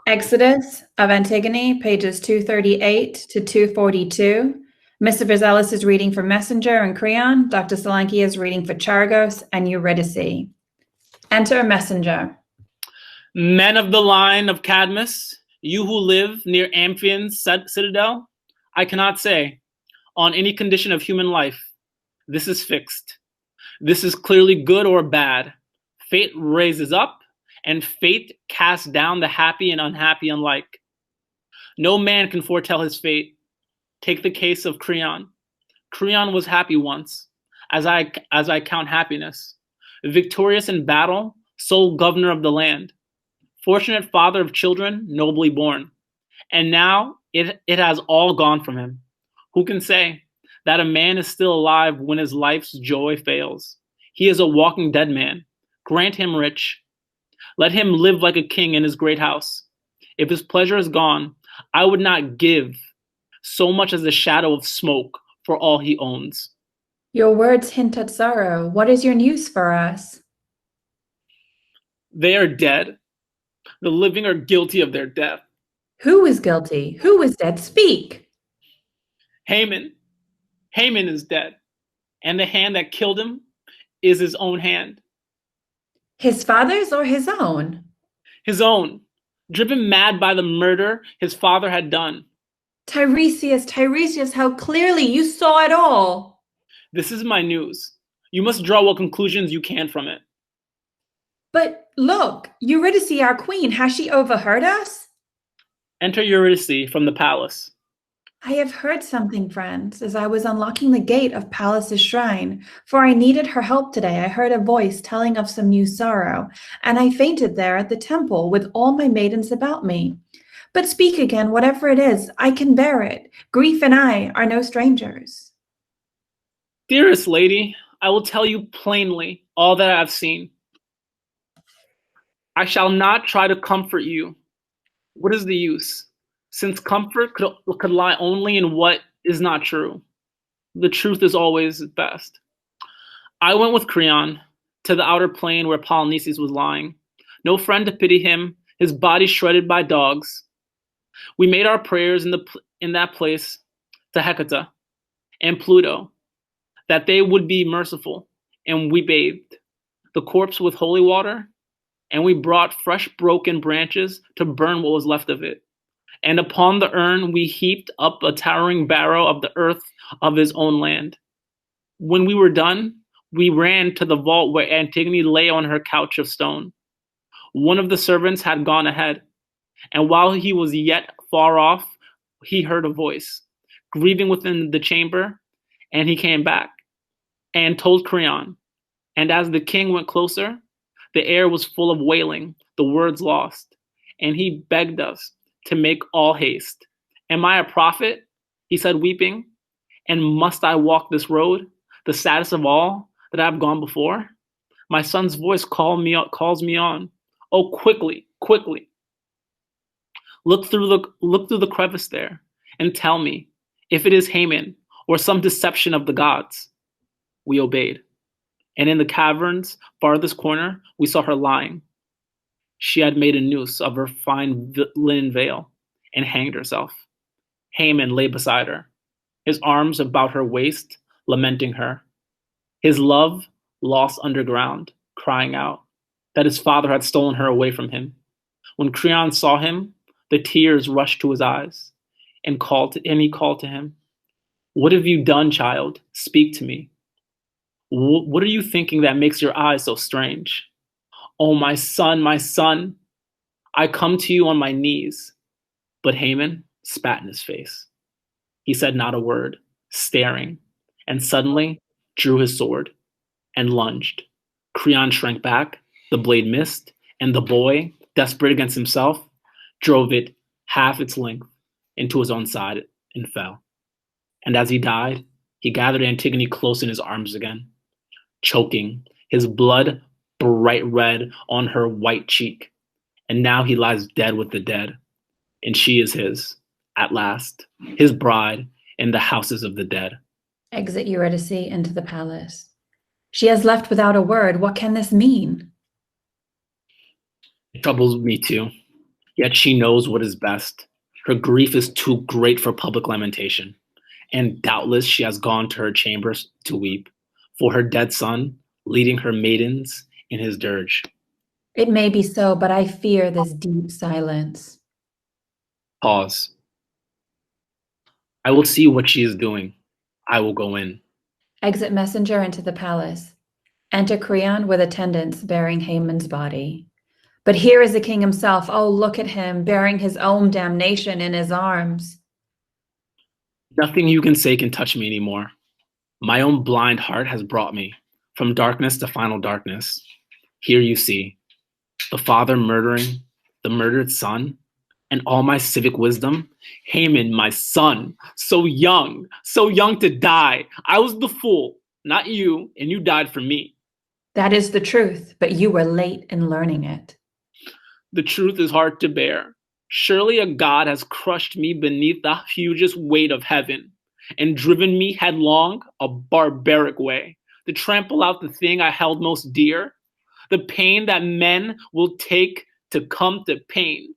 Exodus of Antigone, pages 238 to 242. Mr. Vizelis is reading for Messenger and Creon. Dr. Solanki is reading for Chargos and Eurydice. Enter a messenger. Men of the line of Cadmus, you who live near Amphion's citadel, I cannot say, on any condition of human life, this is fixed. This is clearly good or bad. Fate raises up, and fate casts down the happy and unhappy alike. No man can foretell his fate. Take the case of Creon. Creon was happy once, as I count happiness. Victorious in battle, sole governor of the land. Fortunate father of children, nobly born. And now it has all gone from him. Who can say that a man is still alive when his life's joy fails? He is a walking dead man. Grant him rich. Let him live like a king in his great house. If his pleasure is gone, I would not give so much as the shadow of smoke for all he owns. Your words hint at sorrow. What is your news for us? They are dead. The living are guilty of their death. Who is guilty? Who is dead? Speak. Haman. Haman is dead. And the hand that killed him is his own hand. His father's or his own? His own. Driven mad by the murder his father had done. Tiresias, how clearly you saw it all. This is my news. You must draw what conclusions you can from it. But look, Eurydice, our queen, has she overheard us? Enter Eurydice from the palace. I have heard something, friends, as I was unlocking the gate of Pallas's shrine, for I needed her help today. I heard a voice telling of some new sorrow, and I fainted there at the temple with all my maidens about me. But speak again, whatever it is, I can bear it. Grief and I are no strangers. Dearest lady, I will tell you plainly all that I have seen. I shall not try to comfort you. What is the use? Since comfort could lie only in what is not true. The truth is always best. I went with Creon to the outer plain where Polynices was lying. No friend to pity him, his body shredded by dogs. We made our prayers in that place to Hecate and Pluto, that they would be merciful, and we bathed the corpse with holy water, and we brought fresh broken branches to burn what was left of it. And upon the urn we heaped up a towering barrow of the earth of his own land. When we were done, we ran to the vault where Antigone lay on her couch of stone. One of the servants had gone ahead, and while he was yet far off, he heard a voice, grieving within the chamber, and he came back and told Creon. And as the king went closer, the air was full of wailing, the words lost, and he begged us to make all haste. Am I a prophet? He said, weeping. And must I walk this road, the saddest of all that I have gone before? My son's voice calls me on. Oh, quickly, quickly. Look through the crevice there and tell me if it is Haman or some deception of the gods. We obeyed. And in the cavern's farthest corner, we saw her lying. She had made a noose of her fine linen veil and hanged herself. Haman lay beside her, his arms about her waist, lamenting her. His love lost underground, crying out that his father had stolen her away from him. When Creon saw him, the tears rushed to his eyes, and he called to him, "What have you done, child? Speak to me. What are you thinking that makes your eyes so strange? Oh, my son, I come to you on my knees." But Haman spat in his face. He said not a word, staring, and suddenly drew his sword and lunged. Creon shrank back, the blade missed, and the boy, desperate against himself, drove it half its length into his own side and fell. And as he died, he gathered Antigone close in his arms again, choking, his blood bright red on her white cheek. And now he lies dead with the dead, and she is his, at last, his bride in the houses of the dead. Exit Eurydice into the palace. She has left without a word. What can this mean? It troubles me too. Yet she knows what is best. Her grief is too great for public lamentation, and doubtless she has gone to her chambers to weep for her dead son, leading her maidens in his dirge. It may be so, but I fear this deep silence. Pause. I will see what she is doing. I will go in. Exit messenger into the palace. Enter Creon with attendants bearing Haman's body. But here is the king himself. Oh, look at him, bearing his own damnation in his arms. Nothing you can say can touch me anymore. My own blind heart has brought me from darkness to final darkness. Here you see the father murdering the murdered son, and all my civic wisdom. Haman, my son, so young to die. I was the fool, not you, and you died for me. That is the truth, but you were late in learning it. The truth is hard to bear. Surely a god has crushed me beneath the hugest weight of heaven and driven me headlong a barbaric way to trample out the thing I held most dear. The pain that men will take to come to pain